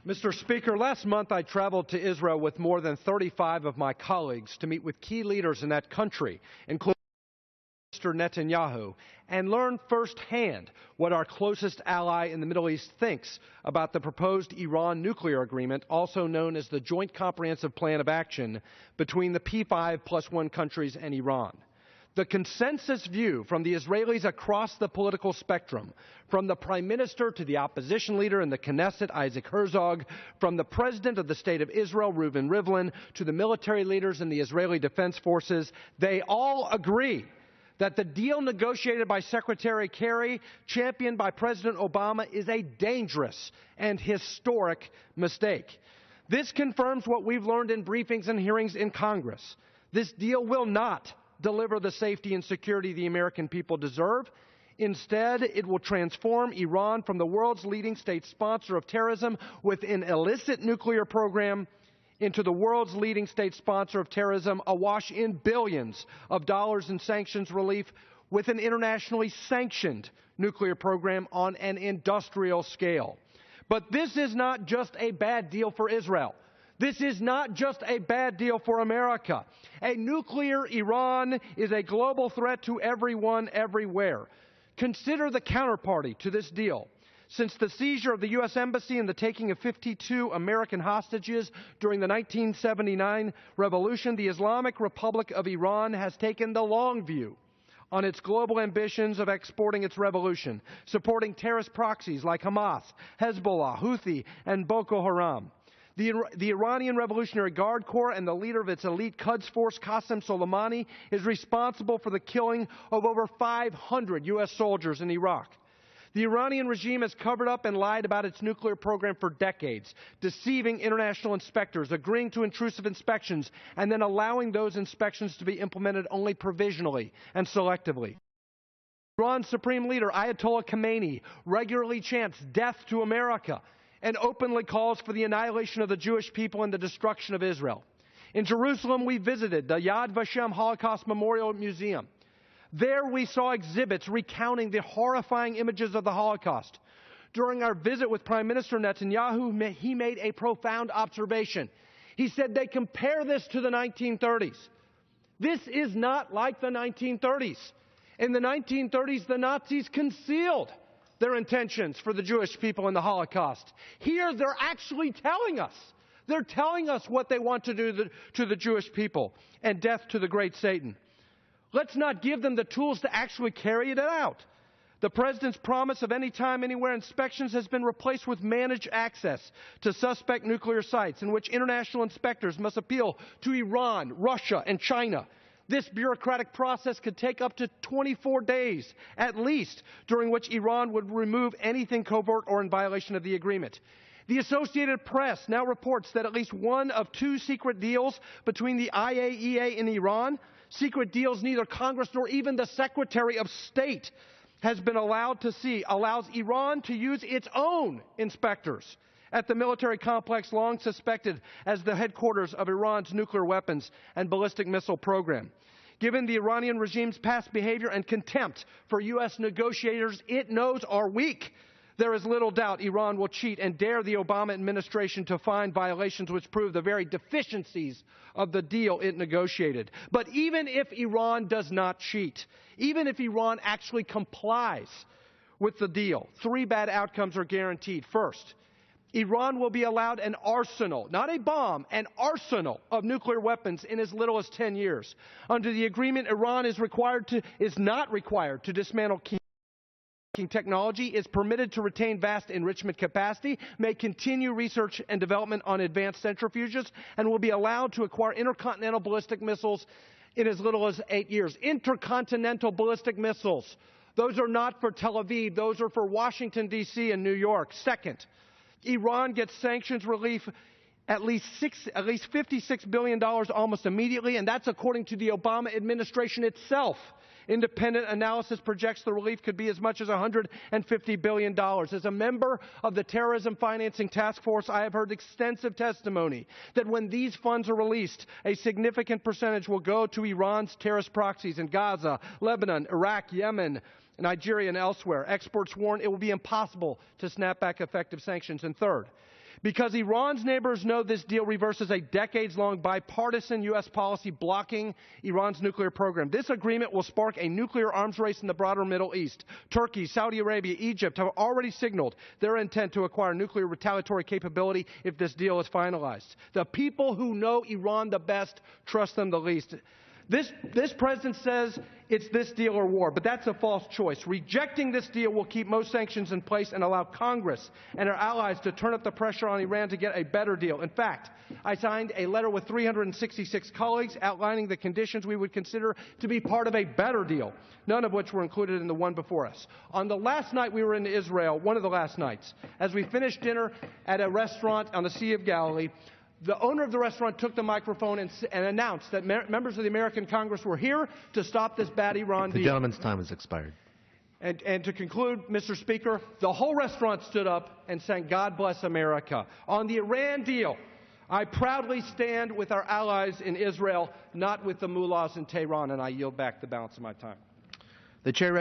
Mr. Speaker, last month I traveled to Israel with more than 35 of my colleagues to meet with key leaders in that country, including Mr. Netanyahu, and learn firsthand what our closest ally in the Middle East thinks about the proposed Iran nuclear agreement, also known as the Joint Comprehensive Plan of Action between the P5+1 countries and Iran. The consensus view from the Israelis across the political spectrum, from the Prime Minister to the opposition leader in the Knesset, Isaac Herzog, from the President of the State of Israel, Reuven Rivlin, to the military leaders in the Israeli Defense Forces, they all agree that the deal negotiated by Secretary Kerry, championed by President Obama, is a dangerous and historic mistake. This confirms what we've learned in briefings and hearings in Congress. This deal will not deliver the safety and security the American people deserve. Instead, it will transform Iran from the world's leading state sponsor of terrorism with an illicit nuclear program into the world's leading state sponsor of terrorism, awash in billions of dollars in sanctions relief with an internationally sanctioned nuclear program on an industrial scale. But this is not just a bad deal for Israel. This is not just a bad deal for America. A nuclear Iran is a global threat to everyone, everywhere. Consider the counterparty to this deal. Since the seizure of the U.S. Embassy and the taking of 52 American hostages during the 1979 revolution, the Islamic Republic of Iran has taken the long view on its global ambitions of exporting its revolution, supporting terrorist proxies like Hamas, Hezbollah, Houthi, and Boko Haram. The Iranian Revolutionary Guard Corps and the leader of its elite Quds force, Qasem Soleimani, is responsible for the killing of over 500 U.S. soldiers in Iraq. The Iranian regime has covered up and lied about its nuclear program for decades, deceiving international inspectors, agreeing to intrusive inspections, and then allowing those inspections to be implemented only provisionally and selectively. Iran's supreme leader, Ayatollah Khamenei, regularly chants death to America and openly calls for the annihilation of the Jewish people and the destruction of Israel. In Jerusalem, we visited the Yad Vashem Holocaust Memorial Museum. There we saw exhibits recounting the horrifying images of the Holocaust. During our visit with Prime Minister Netanyahu, he made a profound observation. He said they compare this to the 1930s. This is not like the 1930s. In the 1930s, the Nazis concealed their intentions for the Jewish people in the Holocaust. Here, they're actually telling us. They're telling us what they want to do to the Jewish people, and death to the great Satan. Let's not give them the tools to actually carry it out. The President's promise of anytime, anywhere inspections has been replaced with managed access to suspect nuclear sites in which international inspectors must appeal to Iran, Russia, and China. This bureaucratic process could take up to 24 days, at least, during which Iran would remove anything covert or in violation of the agreement. The Associated Press now reports that at least one of two secret deals between the IAEA and Iran, secret deals neither Congress nor even the Secretary of State has been allowed to see, allows Iran to use its own inspectors at the military complex long suspected as the headquarters of Iran's nuclear weapons and ballistic missile program. Given the Iranian regime's past behavior and contempt for U.S. negotiators it knows are weak, there is little doubt Iran will cheat and dare the Obama administration to find violations which prove the very deficiencies of the deal it negotiated. But even if Iran does not cheat, even if Iran actually complies with the deal, three bad outcomes are guaranteed. First, Iran will be allowed an arsenal, not a bomb, an arsenal of nuclear weapons in as little as 10 years. Under the agreement, Iran is not required to dismantle technology, is permitted to retain vast enrichment capacity, may continue research and development on advanced centrifuges, and will be allowed to acquire intercontinental ballistic missiles in as little as 8 years. Intercontinental ballistic missiles. Those are not for Tel Aviv. Those are for Washington, D.C. and New York. Second, Iran gets sanctions relief at least $56 billion almost immediately, and that's according to the Obama administration itself. Independent analysis projects the relief could be as much as $150 billion. As a member of the Terrorism Financing Task Force, I have heard extensive testimony that when these funds are released, a significant percentage will go to Iran's terrorist proxies in Gaza, Lebanon, Iraq, Yemen, Nigeria, and elsewhere. Experts warn it will be impossible to snap back effective sanctions. And third, Because Iran's neighbors know this deal reverses a decades-long bipartisan U.S. policy blocking Iran's nuclear program. This agreement will spark a nuclear arms race in the broader Middle East. Turkey, Saudi Arabia, Egypt have already signaled their intent to acquire nuclear retaliatory capability if this deal is finalized. The people who know Iran the best trust them the least. This president says it's this deal or war, but that's a false choice. Rejecting this deal will keep most sanctions in place and allow Congress and our allies to turn up the pressure on Iran to get a better deal. In fact, I signed a letter with 366 colleagues outlining the conditions we would consider to be part of a better deal, none of which were included in the one before us. On the last night we were in Israel, one of the last nights, as we finished dinner at a restaurant on the Sea of Galilee, the owner of the restaurant took the microphone and announced that members of the American Congress were here to stop this bad Iran deal. The gentleman's time has expired. And to conclude, Mr. Speaker, the whole restaurant stood up and sang "God Bless America." On the Iran deal, I proudly stand with our allies in Israel, not with the mullahs in Tehran, and I yield back the balance of my time. The chair